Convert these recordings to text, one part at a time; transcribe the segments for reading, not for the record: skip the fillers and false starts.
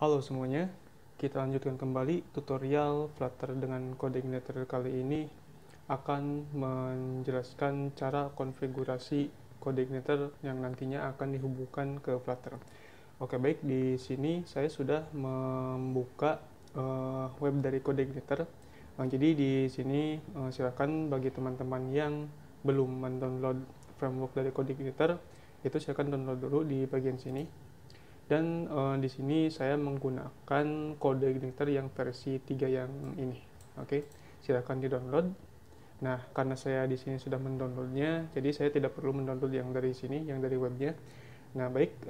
Halo semuanya, kita lanjutkan kembali tutorial Flutter dengan Coordinator. Kali ini akan menjelaskan cara konfigurasi Coordinator yang nantinya akan dihubungkan ke Flutter. Oke, baik, di sini saya sudah membuka web dari Coordinator. Jadi di sini silakan bagi teman-teman yang belum mendownload framework dari Coordinator, itu silakan download dulu di bagian sini. Dan di sini saya menggunakan Coordinator yang versi 3 yang ini. Oke, silakan di-download. Nah, karena saya di sini sudah mendownloadnya, jadi saya tidak perlu mendownload yang dari sini, yang dari webnya. Nah, baik,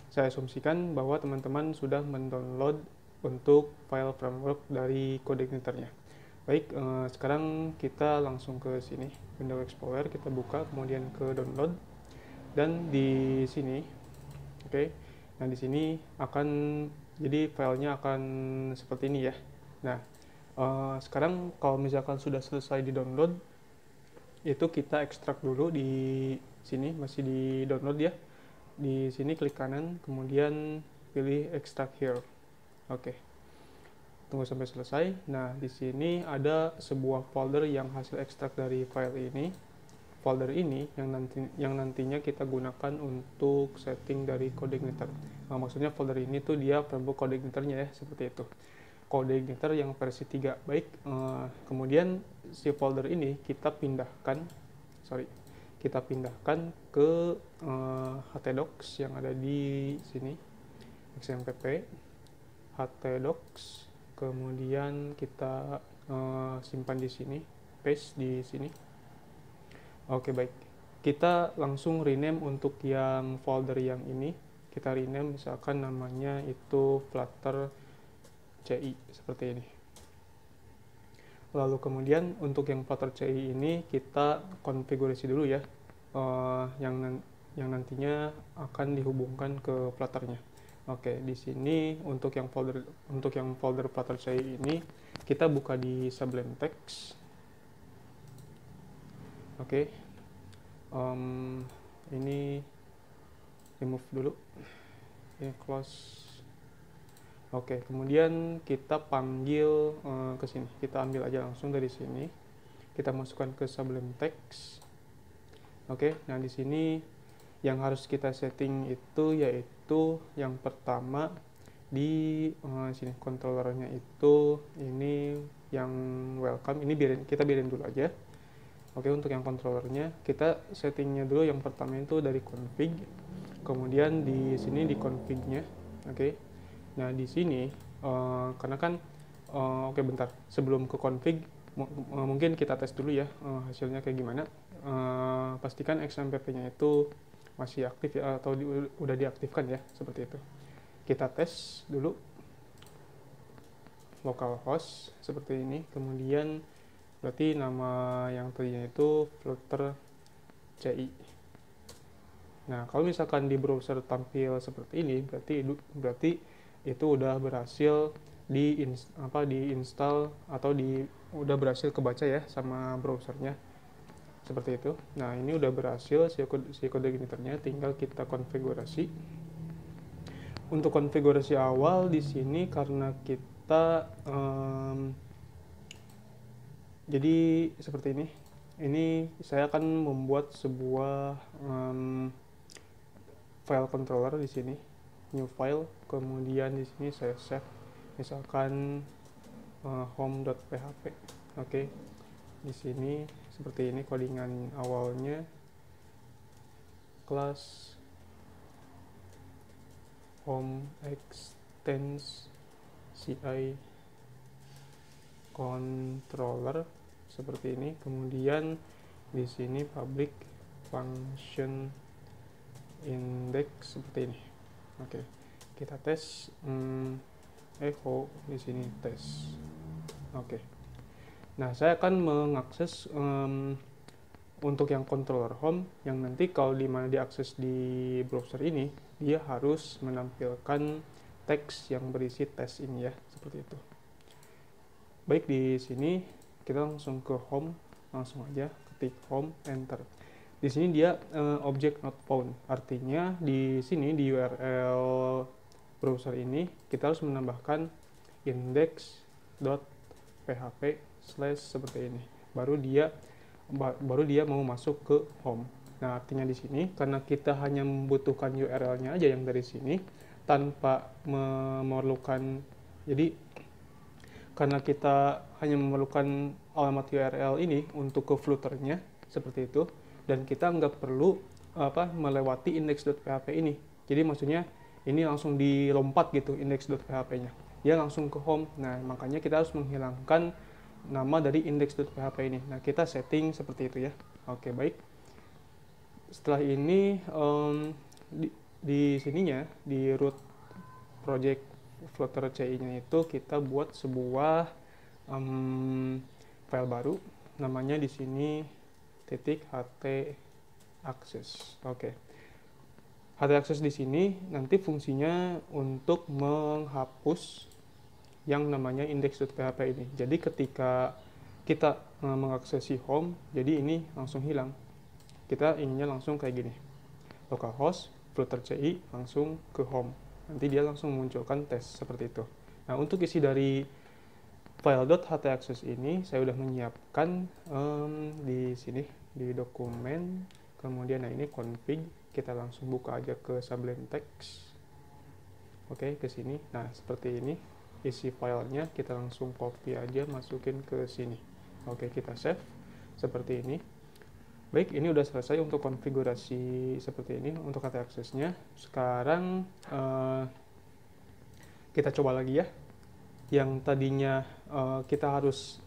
saya asumsikan bahwa teman-teman sudah mendownload untuk file framework dari Coordinator-nya. Baik, sekarang kita langsung ke sini, Windows Explorer, kita buka, kemudian ke download. Dan di sini, oke. Nah, di sini akan jadi filenya akan seperti ini ya. Nah, sekarang kalau misalkan sudah selesai di-download, itu kita ekstrak dulu di sini, masih di download ya. Di sini klik kanan, kemudian pilih extract here. Oke. Tunggu sampai selesai. Nah, di sini ada sebuah folder yang hasil ekstrak dari file ini. Folder ini yang nantinya kita gunakan untuk setting dari Coordinator. Nah, maksudnya folder ini tuh dia framework Coordinator-nya ya, seperti itu. Coordinator yang versi 3. Baik, kemudian si folder ini kita pindahkan ke htdocs yang ada di sini, xmpp htdocs, kemudian kita simpan di sini, paste di sini. Oke, baik. Kita langsung rename untuk yang folder yang ini. Kita rename misalkan namanya itu Flutter CI seperti ini. Lalu kemudian untuk yang Flutter CI ini kita konfigurasi dulu ya, yang nantinya akan dihubungkan ke Flutter-nya. Oke, di sini untuk yang folder Flutter CI ini kita buka di Sublime Text. Oke, ini remove dulu, ini close. Oke, kemudian kita panggil ke sini, kita ambil aja langsung dari sini, kita masukkan ke Sublime Text. Oke, nah di sini yang harus kita setting itu yaitu yang pertama di sini controllernya itu ini yang welcome, ini kita biarin dulu aja. Oke, untuk yang controllernya kita settingnya dulu, yang pertama itu dari config, kemudian di sini di config-nya. Oke, nah di sini karena kan oke, bentar, sebelum ke config mungkin kita tes dulu ya hasilnya kayak gimana. Pastikan XMPP-nya itu masih aktif ya, atau udah diaktifkan ya, seperti itu. Kita tes dulu localhost seperti ini, kemudian berarti nama yang tadinya itu Flutter CI. Nah, kalau misalkan di browser tampil seperti ini, berarti itu udah berhasil diinstal atau udah berhasil kebaca ya sama browsernya, seperti itu. Nah, ini udah berhasil si Coordinator-nya, tinggal kita konfigurasi. Untuk konfigurasi awal di sini karena kita jadi seperti ini. Ini saya akan membuat sebuah file controller di sini, new file. Kemudian di sini saya save, misalkan home.php. Oke, di sini seperti ini codingan awalnya. Class home extends CI controller seperti ini, kemudian di sini public function index seperti ini. Oke, kita tes echo di sini tes. Oke, nah saya akan mengakses untuk yang controller home, yang nanti kalau dimana diakses di browser ini dia harus menampilkan teks yang berisi tes ini ya, seperti itu. Baik, di sini kita langsung ke home, langsung aja ketik home, enter. Di sini dia object not found, artinya di sini di URL browser ini, kita harus menambahkan index.php seperti ini. Baru dia mau masuk ke home. Nah, artinya di sini karena kita hanya membutuhkan URL-nya aja yang dari sini tanpa memerlukan, jadi karena kita hanya memerlukan alamat URL ini untuk ke Flutter-nya seperti itu, dan kita nggak perlu melewati index.php ini. Jadi maksudnya ini langsung dilompat gitu index.php-nya. Dia langsung ke home. Nah, makanya kita harus menghilangkan nama dari index.php ini. Nah, kita setting seperti itu ya. Oke, baik. Setelah ini di sininya di root project Flutter CI-nya itu kita buat sebuah file baru, namanya di sini .htaccess. Oke. .htaccess di sini nanti fungsinya untuk menghapus yang namanya index.php ini. Jadi ketika kita mengaksesi home, jadi ini langsung hilang. Kita inginnya langsung kayak gini. Localhost Flutter CI langsung ke home. Nanti dia langsung memunculkan tes seperti itu. Nah, untuk isi dari file .htaccess ini saya udah menyiapkan di sini di dokumen. Kemudian nah ini config, kita langsung buka aja ke Sublime Text. Oke, ke sini. Nah, seperti ini isi filenya, kita langsung copy aja masukin ke sini. Oke, kita save seperti ini. Baik, ini udah selesai untuk konfigurasi seperti ini untuk htaccess-nya. Sekarang kita coba lagi ya. Yang tadinya kita harus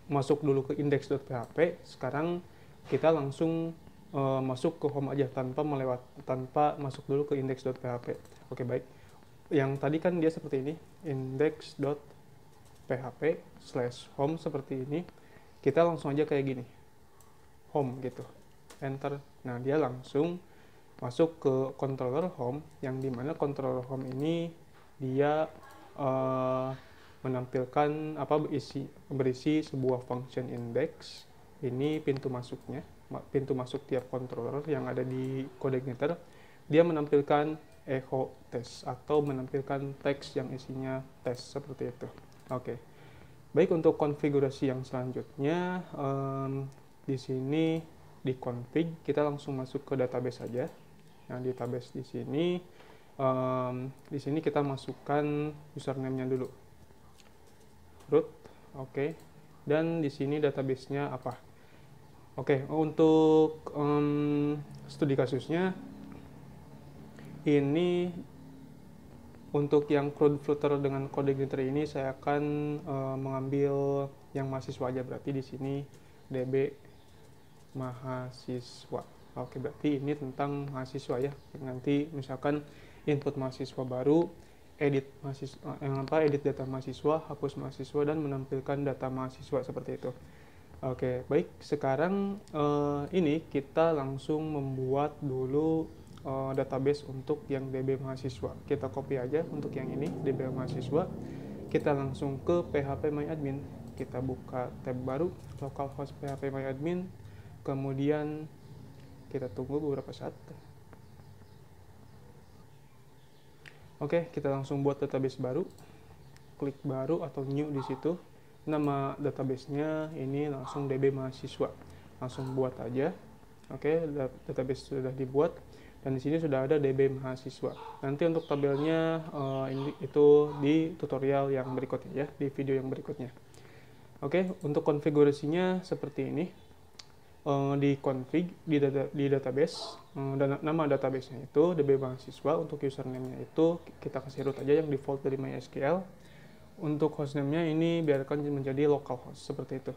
masuk dulu ke index.php, sekarang kita langsung masuk ke home aja tanpa masuk dulu ke index.php. Oke, baik. Yang tadi kan dia seperti ini, index.php/home seperti ini. Kita langsung aja kayak gini. Home gitu, enter. Nah, dia langsung masuk ke controller home, yang dimana controller home ini dia menampilkan berisi sebuah function index. Ini pintu masuknya, pintu masuk tiap controller yang ada di CodeIgniter. Dia menampilkan echo test atau menampilkan teks yang isinya tes seperti itu. Oke. Baik, untuk konfigurasi yang selanjutnya di sini di config kita langsung masuk ke database saja. Nah, di database di sini kita masukkan username-nya dulu, root. Oke. Dan di sini database-nya apa? Oke, untuk studi kasusnya ini untuk yang Flutter dengan CodeIgniter ini saya akan mengambil yang mahasiswa aja, berarti di sini DB mahasiswa. Oke, berarti ini tentang mahasiswa ya. Nanti misalkan input mahasiswa baru, edit data mahasiswa, hapus mahasiswa, dan menampilkan data mahasiswa seperti itu. Oke, baik. Sekarang ini kita langsung membuat dulu database untuk yang DB mahasiswa. Kita copy aja untuk yang ini, DB mahasiswa. Kita langsung ke phpMyAdmin. Kita buka tab baru, localhost phpMyAdmin. Kemudian kita tunggu beberapa saat. Oke, kita langsung buat database baru. Klik baru atau new di situ. Nama database-nya ini langsung DB mahasiswa. Langsung buat aja. Oke, database sudah dibuat dan di sini sudah ada DB mahasiswa. Nanti untuk tabelnya itu di tutorial yang berikutnya ya, di video yang berikutnya. Oke, untuk konfigurasinya seperti ini. Di config di database, dan nama database-nya itu DB mahasiswa. Untuk username-nya itu kita kasih root aja yang default dari MySQL. Untuk hostname-nya ini biarkan menjadi localhost seperti itu.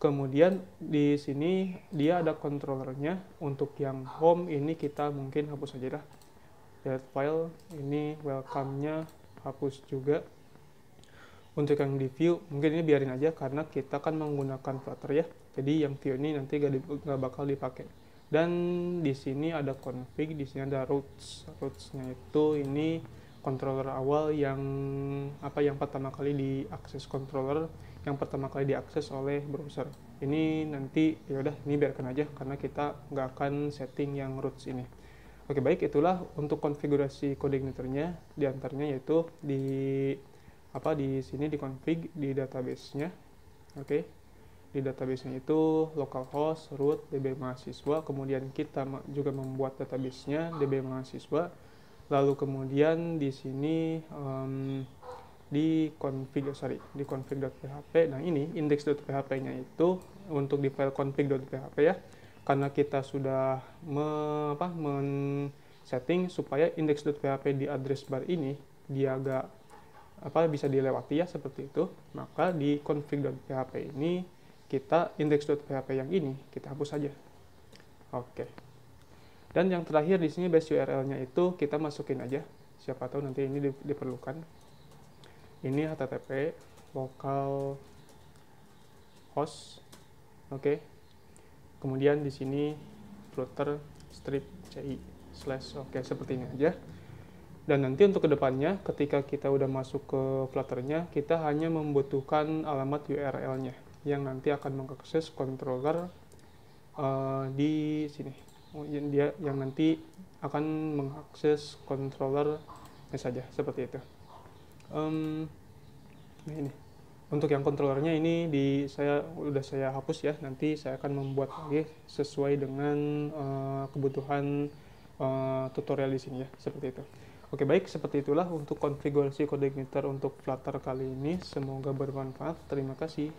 Kemudian di sini dia ada controllernya. Untuk yang home ini kita mungkin hapus aja dah. Delete file, ini welcome-nya hapus juga. Untuk yang di view mungkin ini biarin aja karena kita kan menggunakan Flutter ya. Jadi yang view ini nanti nggak bakal dipakai. Dan di sini ada config, di sini ada routes. Routes-nya itu ini controller awal yang pertama kali diakses, controller yang pertama kali diakses oleh browser. Ini nanti ya udah, ini biarkan aja karena kita nggak akan setting yang routes ini. Oke, baik, itulah untuk konfigurasi codeigniternya. Di antaranya yaitu di sini di config di database-nya. Oke. Di database-nya itu localhost, root, db mahasiswa, kemudian kita juga membuat database-nya db mahasiswa. Lalu kemudian di sini di config.php. Nah, ini index.php-nya itu untuk di file config.php ya. Karena kita sudah setting supaya index.php di address bar ini dia agak bisa dilewati ya, seperti itu. Maka di config.php ini kita index.php yang ini kita hapus saja. Oke. Dan yang terakhir di sini base URL-nya itu kita masukin aja. Siapa tahu nanti ini diperlukan. Ini http local host. Oke. Kemudian di sini flutter strip ci / oke, seperti ini aja. Dan nanti untuk kedepannya ketika kita udah masuk ke Flutter-nya, kita hanya membutuhkan alamat URL-nya yang nanti akan mengakses controller di sini. Dia yang nanti akan mengakses controllernya saja, seperti itu. Nah, ini untuk yang controllernya ini saya hapus ya. Nanti saya akan membuat lagi sesuai dengan kebutuhan tutorial di sini ya, seperti itu. Oke, baik, seperti itulah untuk konfigurasi codeigniter untuk Flutter kali ini. Semoga bermanfaat. Terima kasih.